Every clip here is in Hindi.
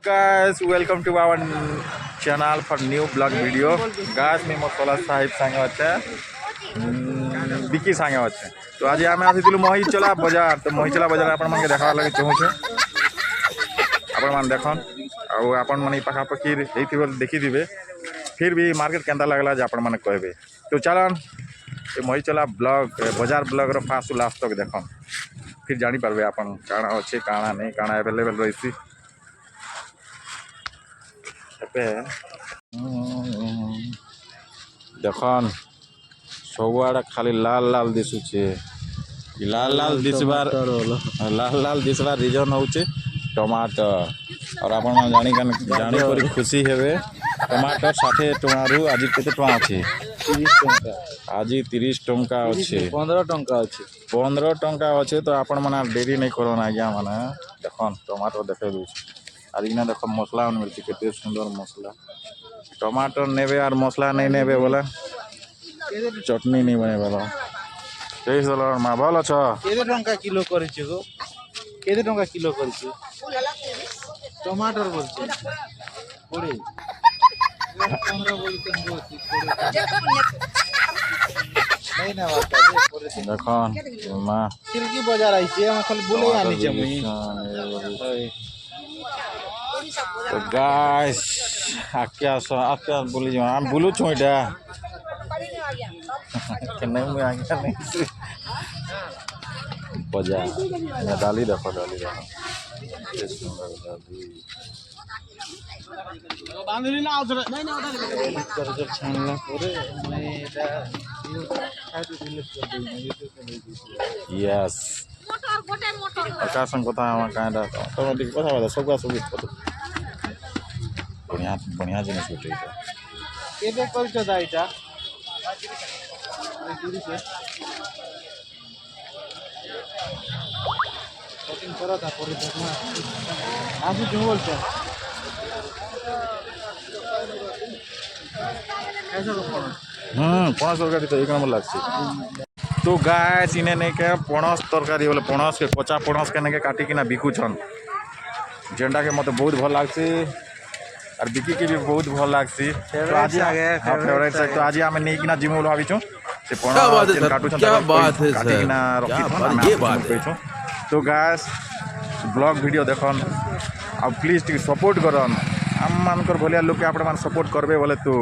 Guys, welcome to our channel for new blog video. Guys, मी मसाला साहिब सांगे अच्छे बिकी सांगे अच्छे तो आज आम आसीलु महिचला बजार तो महिचला बजार आपण मन के देखा लगे चाहूँ आपण मान देखन आउ आपण मन पाखापाखि देखी दिबे फिर भी मार्केट केंता लगला जे आपण मन कहबे तो चलन ये महिचला ब्लॉग बजार ब्लॉग रो फास्ट लास्ट तक देखन फिर जानी पारबे आपण काना अच्छे काना नहीं काना अवेलेबल रही देखन सबुआड़े खाली लाल लाल दिशुचे लाल लाल दिशबार रिजन हूँ टमाटर और आप जानी कर खुशी हेबे टमाटर 60 टंकारु आज केते टंका अच्छे 30 टंका अच्छे 15 टंका अच्छे तो आपण मैंने डेरी नहीं करन आज्ञा मैंने देखन टमाटर देखे दूँ आज इना देख मसला मिलती केते सुंदर मसला टमाटर नेबे और मसला नहीं नेबे बोला चटनी नहीं बने बोला तेईस डॉलर माँ भल अच्छ केते टंका किलो करिछु गो केते टंका किलो करिछु टमाटर बोलछे कोड़े 15 बोलते नहीं ना बात है कोड़े देखन माँ सिल्की बाजार आइछे हम खाली बोले आनी जमी तो गाइस आके बोली जो हम बोलू छु इटा नहीं मैं आगे नहीं बजा डाली देखो ये सुंदर डाली बांधली ना उधर नहीं ना उधर कर छानला करे मैं एटा खाइते डिलीट कर देई यस मोटर आकाशन कथा हम कांडा ऑटोमेटिक कथा बात सब सब बढ़िया बढ़िया जिनिस उठे केबे करछ दाइटा शॉपिंग करा था पूरी देखना आजू जो बोलते हैं कैसा रुपया 500 तरकारी तो एक नंबर लगसी तो गाइस इने नहीं के पणस तरकारी बोले पणस के कच्चा पणस के नहीं काटिकिना बिकुछन जेंडा के मत बहुत भल लागसी और बिकी के भी बहुत भल लागसी तो आज फेवरेट से तो आज हम नहीं किना जिमु भाभी छु से पणस काटुछन क्या बात है काटिकिना रखी ये बात है तो गाइस ब्लॉग वीडियो देखन अब प्लीज टिक सपोर्ट करन हम मानकर भलिया लोग के आपण मान सपोर्ट करबे बोले तो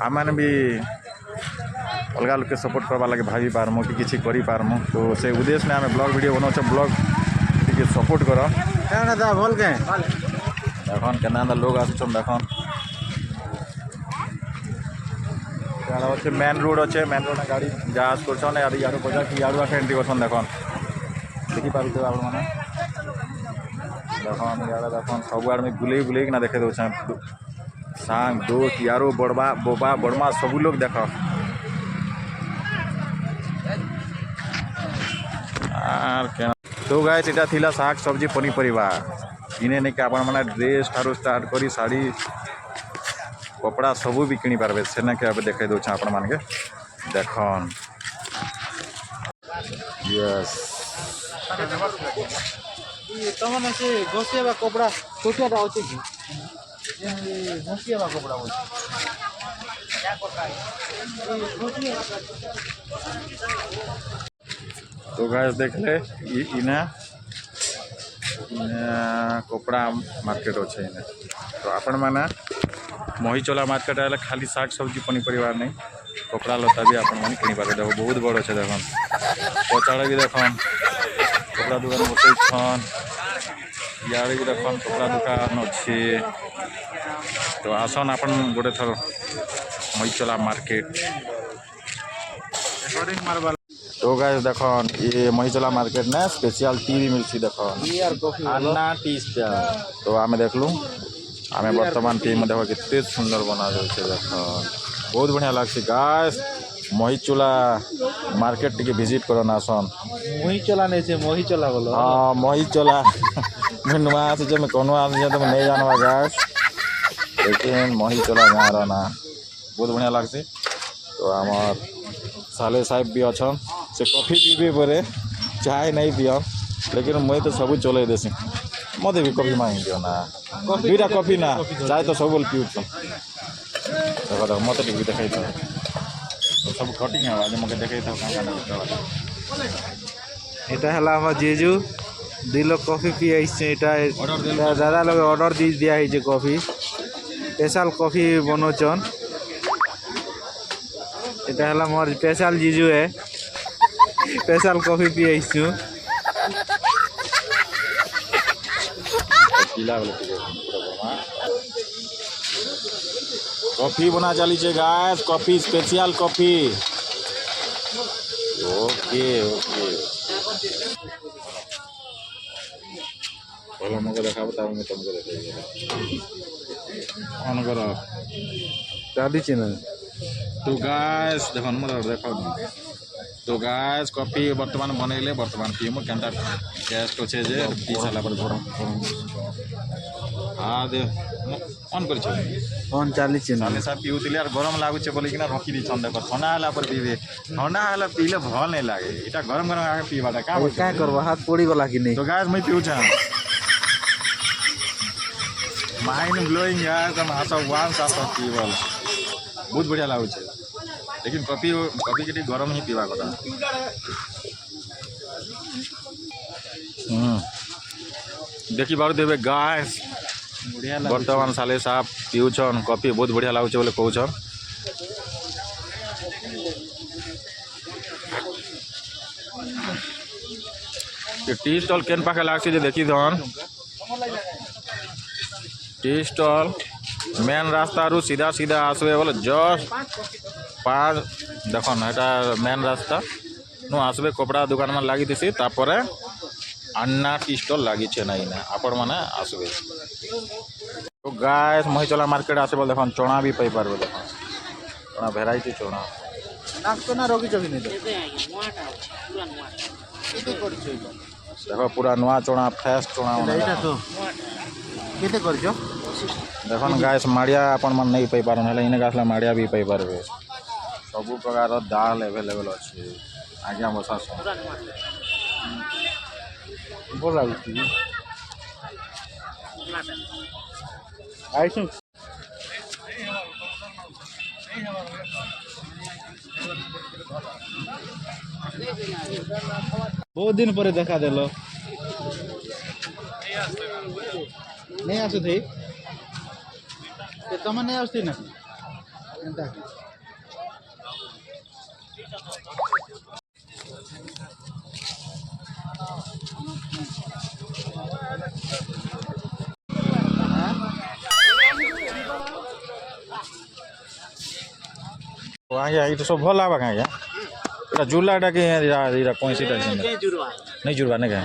आम मैंने भी अलग लोग के सपोर्ट करवा लगे भाभी पारमु कि किसी करी पारमु तो से उद्देश्य में आम ब्लॉग वीडियो बनाऊे ब्लॉग टी सपोर्ट कर भल के देखन केना लोग आसुन देखन अच्छे मेन रोड अच्छे मेन रोड गाड़ी जहाज करछन यार बजार कि यार एंट्री करछन देखन देखी पारुथे आप मैंने देखन यार देखन सब आड़ में बुले बुले कि देखे दे सांग दोस्त यारो बड़बा बोबा बड़मा सब लोग देख तो गाइस इटा थिला साग सब्जी पनीपरिया इने नहीं कि आपण माने ड्रेस ठारू स्टार्ट करी साड़ी कपड़ा सबू भी किनी पारबे सेना के अब देखाई दउछ आपण मान के देखन यस तमने से घोसियाबा कपड़ा छोटियाटा होचे कि ये घोसियाबा कपड़ा होचे क्या तो गाइस देख ले इना कपड़ा मार्केट अच्छे इने तो आपण माने महिचला मार्केट आए खाली साग सब्जी पनीपरिया नहीं कपड़ा लता भी आपण माने किनी पारे देखो बहुत बड़ अच्छे देखन पचाड़े भी देखन कपड़ा दुकान बसई छन यार भी देखन कपड़ा दुकान अच्छे तो आसन अपन गोटे थर महिचला मार्केट तो गाइस देखन ये महिचला मार्केट ना स्पेशल टी भी मिलती देखन अन्ना टी स्टाइल तो आमे देखलु आमे वर्तमान टी में देखो कितने सुंदर बना जाउछे देखन बहुत बढ़िया लागसी गाइस महिचला मार्केट टिके विजिट करन आसन महिचला नहीं से महिचला बोलो हां महिचला मैं नुआ से जे मैं कोनो आदमी तो नहीं जानवा गाइस लेकिन महिचला गाँव रना बहुत बढ़िया लागसी तो आमर साले साहेब भी अच्छा से कॉफी पीबे परे चाय नहीं पियन लेकिन मुझे तो सब चल देसी मते भी कॉफी मांग दियो ना दुईटा कॉफी ना चाय तो सब पिउछन देखो देखो मते भी देखाई था सब कटिंग है आज मके देखाई था काका ना এটা হলো আমার জেজু 2 লোক কফি পি আইছে এটা দাদা লগে অর্ডার দিয়া হইছে কফি স্পেশাল কফি বনোচন এটা হলো আমার স্পেশাল জিজু है স্পেশাল কফি পি আইছু पीला वाला कॉफी बना चली छे guys coffee special coffee okay okay भला मको देखा बताओ मैं तुमको देखेगा ऑन करो চালিছে না तो गाइस देखो मत देखो तो गाइस कॉफी वर्तमान बनैले वर्तमान पीमु केनटा टेस्ट होछे जे पी साला पर गरम हां दे ऑन कर छे ফোন চালিছে না साले साहब पिउतिले यार गरम लागुछे बोले किना रखी दी छन देखो ठंडा हला पर पीबे ठंडा हला पीले भल नहीं लागे इटा गरम गरम आके पीबाटा का का करबो हाथ पड़ी गला कि नहीं तो गाइस मैं पिउछा माइंड ब्लोइंग यार तुम आसा वन सासा पीबल बहुत बढ़िया लागुछे लेकिन कॉफी कॉफी के गरम ही पीवा कथा देखी बार देवे गाइस बढ़िया वर्तमान साले साहब पिउछन कॉफी बहुत बढ़िया लागुछे बोले कहउछन टी स्टॉल केन पाखे लागछे जे देखी धन टी स्टॉल मेन रास्ता रु सीधा सीधा आसबे बोले जस्ट 5 देखन एटा मेन रास्ता नु आसबे कपड़ा दुकान में लागी दिसी तापरे अन्ना टी स्टॉल लागी छे नहीं ना आपण माने आसबे तो गाइस महिचला मार्केट आसे बोल देखन चना भी पाई पारबे देखन चना वैरायटी चना নাকতো না রকি চকি নেই देखो पूरा नुआ चना फ्रेश चना এটা তো কেতে করছো देखन गाइस माड़िया अपन मन नहीं पाई पारन हले इने गासला माड़िया भी पाई पारबे सब प्रकार दाल अवेलेबल अछि आज्ञा बसा ଭଲ ଲାଗୁଛି ଆଇଛୁ ବହୁତ ଦିନ ପରେ ଦେଖା ଦେଲ नहीं आसु थी तम नहीं आसती ना एंता आज्ञा ये तो सब भल लागबा आज्ञा एटा जुलाटा के इरा कोइसीटा नहीं जुड़वा नहीं का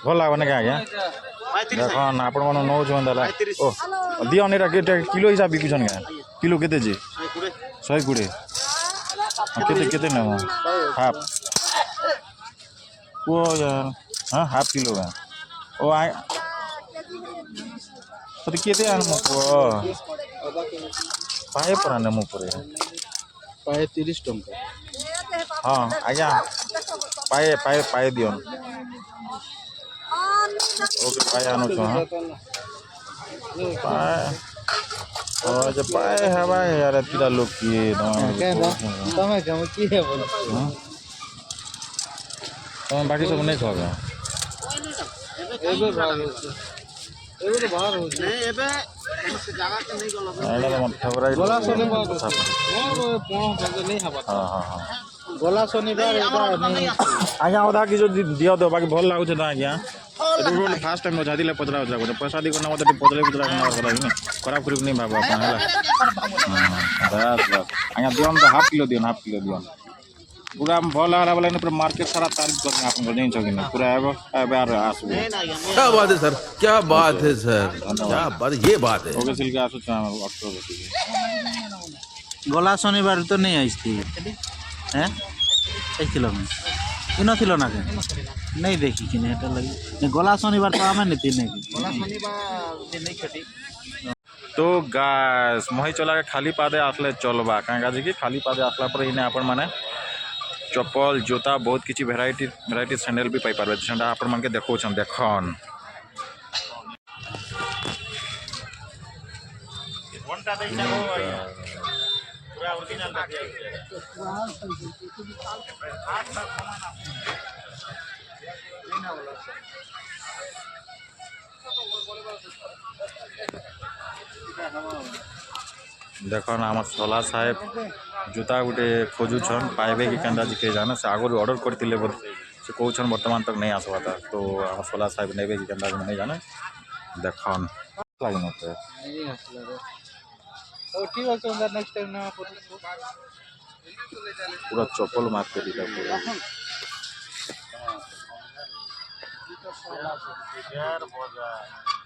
भल लागबा नहीं आज्ञा देखन आपण मन नौ छन दला ओ दियो नेरा केटा किलो हिसाब बिकुछन का किलो केते जे 120 केते केते न हाफ ओ यार हां हाफ किलो का ओ आ तो केते आन मको पाए पर न मु परे पाए 30 टंका हां आज्ञा पाए पाए पाए दियो ओके पाए आनो छ हां पाए ओ जे पाए हवा यार तिरा लोग की तमे कम की है बोल तुम बाकी सब नहीं खाओगे एबे भाग एबे तो बाहर हो नहीं एबे से जगह के नहीं गलो एडा मत फेवरेट गोला शनिवार मोर पोण भागे नहीं हवा हां हां हां गोला शनिवार एबा नहीं आज्ञा ओदा की जो दियो दो बाकी भल लागु छ त आज्ञा रोड फास्ट टाइम जादी ले पतरा उतरा को पैसा दी को ना मत पतले उतरा ना करा नहीं खराब खरीब नहीं बाबा अपन हला बस बस आज्ञा दियो तो हाफ किलो दियो पूरा भल हला वाला पूरा मार्केट सारा तारीफ करने आपन को नहीं छगिन पूरा एबो एबार आसबे क्या बात है सर क्या बात है सर क्या बात ये बात है ओके सिल के आसु छ अक्टोबर गोला शनिवार तो नहीं आइसती हैं 1 किलो में किनो थिलो ना के नहीं देखी कि नहीं लगी नहीं गोला शनिवार तो आमे नहीं नहीं गोला शनिवार नहीं छटी तो गाइस मही चला के खाली पादे आसले चलबा काहे जी कि खाली पादे आसला पर इने आपण माने चप्पल जूता बहुत किसी वेराइटी सैंडल भी पाई पारबे जेंडा आपण मन के देखौ छन देखन देखन आम सोला साहेब जूता गुटे खोजुछन पाइबे कि केन्दा जी के जाने से आगु ऑर्डर करते से कहन बर्तमान तक नहीं आसवा था तो आम सोला साहेब नेबे कि केन्दा नहीं जाने देखन लगे मत पूरा चप्पल मार के दिला पूरा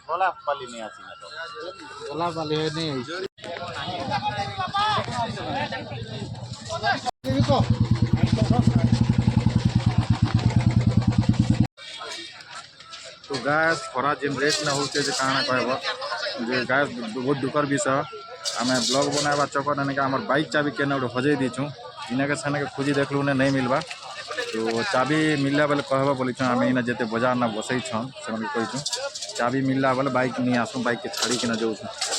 सोला पाली नहीं आसी ना तो गोला वाली है नहीं तो गैस खरा जेन रेट न होचे जे काना कहबो जे गैस बहुत दुखर विषय आमे ब्लॉग बनावा चक्कर ने हमर बाइक चाबी केने उठे हजे दीछु इना के सने के खोजी देखलु ने नहीं मिलबा तो चाबी मिलला बेले कहबा बोली छ आमे इना जेते बाजार ना बसै छन से कहि छु चाबी मिलला बेले बाइक नहीं आसु बाइक के छाड़ी के ना जाउ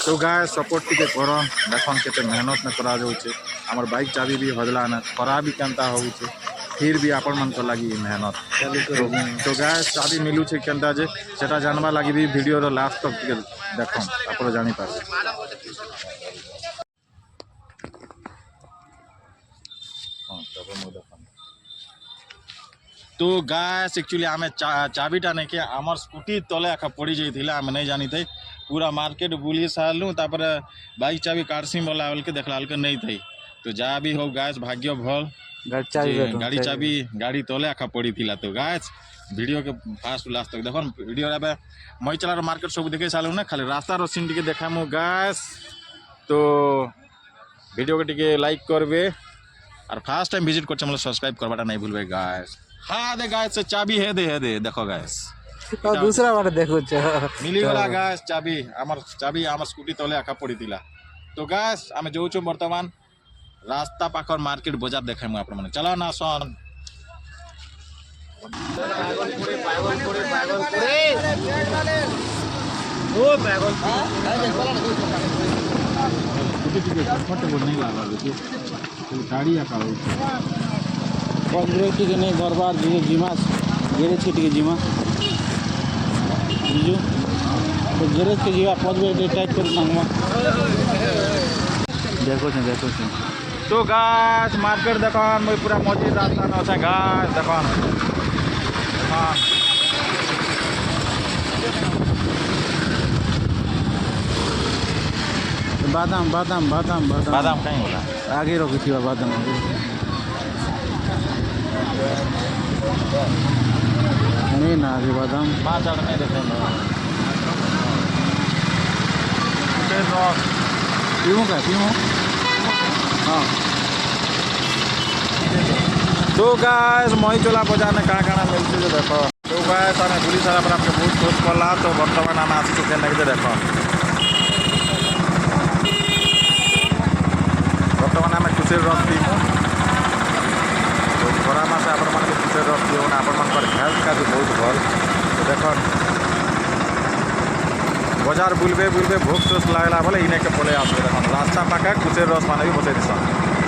तो गैस सपोर्ट टिके करो देखन केते मेहनत न करा जाउ छे हमर बाइक चाबी भी हजला ना खरा भी केनता होउ छे फिर भी आपण मन को लगी मेहनत तो गैस चाबी मिलू छे केनता जे सेटा जानवा लगी भी वीडियो रो लास्ट तक टिके देखम आपण जानि पारबे तो गैस एक्चुअली आमे चाबीटा नहीं के आमर स्कूटी तले आखा पड़ी जाइए आम नहीं जानी थे पूरा मार्केट बुली सारू तापर बाइक चाबी काटसी बोला बोल के देखला के नहीं थी तो जहाँ भी हो गैस भाग्य भल गाड़ी चाबी गाड़ी तले आखा पड़ी थी तो गैस वीडियो के फास्ट लास्ट तक देख वीडियो मई चलार मार्केट सब देखे सालू ना खाली रास्ता रो सीन टिके देखामु गैस तो वीडियो के टिके लाइक करबे और फर्स्ट टाइम विजिट कर मतलब सब्सक्राइब करवाटा नहीं भूलबे गैस हाँ दे गैस से चाबी है दे देखो गैस तो दूसरा बार देखो मिली गला गैस चाबी आमर स्कूटी तले आखा पड़ी थिला तो गैस आमे जाऊँ बर्तमान रास्ता पाखर मार्केट बाजार देखामु आपण माने चला ना सन गाड़ी आका पंद्रह टी नहीं बर्बाद जिमा गैरेज के जिमा बुझु तो गैरेज के जीवा 5 बजे टाइप कर सांगमा देखो तो गाछ मार्केट देखन मैं पूरा मस्जिद रास्ता न छै गाछ देखन हां बादाम कहीं होला आगे रोकी थी बादाम नहीं ना आगे बादाम मां चढ़ नहीं देखे पीऊँ हाँ तो गाइस मई चला बाजार में कहाँ कहाँ मिलती है देखो तो गाइस आने बुली सारा पर आपके बहुत खोज पड़ा तो बर्तमान आना आसी चुके लगे देखो बर्तमान आम खुशी रस पीमु तो खरा मासे आपण मान खुशी रस पीऊ ना आपण मान हेल्थ का भी बहुत भल तो देखो बाजार बुलबे भूख सोच लगला बोले इने के पले आस देखो रास्ता पाखे खुशी रस मान भी बसई दिसन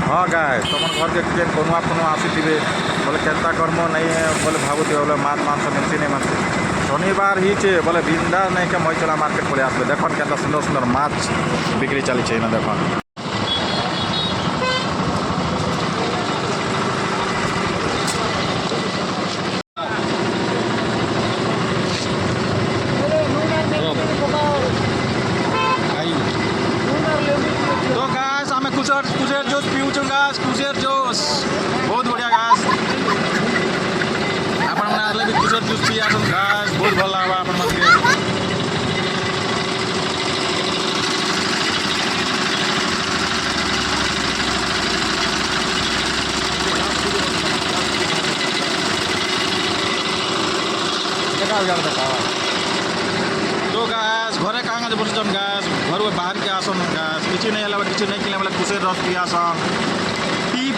हाँ गाय तुम घर के किए कोनुआ आसी थे बोले केन्ता कर्म नहीं बोले भावुथ बोले माछ मांस मिलती नहीं मानसी शनिवार ही चे बोले बिंदा नहीं के मई चला मार्केट पड़े आसबे देख के सुंदर सुंदर माछ बिक्री चली ना देख तो गाइस हमें कुसेर जूस पीऊँ गाइस कुसेर जूस बहुत बढ़िया गाइस आपण माने आले भी कुसेर जूस पिया सन गाइस बहुत भल लागबा आपण मन के तो गाइस घरे कहाँ बसुन गाइस घर बाहर के आसन गाइस किसी नहीं अलावा किसी नहीं किने कुसेर रस पियासन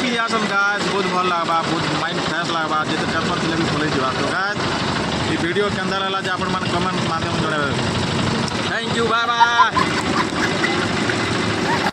पियासन गाइस बहुत भल लगवा बहुत माइंड फ्रेश लगवा जिते टेंशन थे भी भूल जावा तो गाइस ये वीडियो के अंदर लगा आप कमेंट माध्यम जन थैंक यू बाय बाय।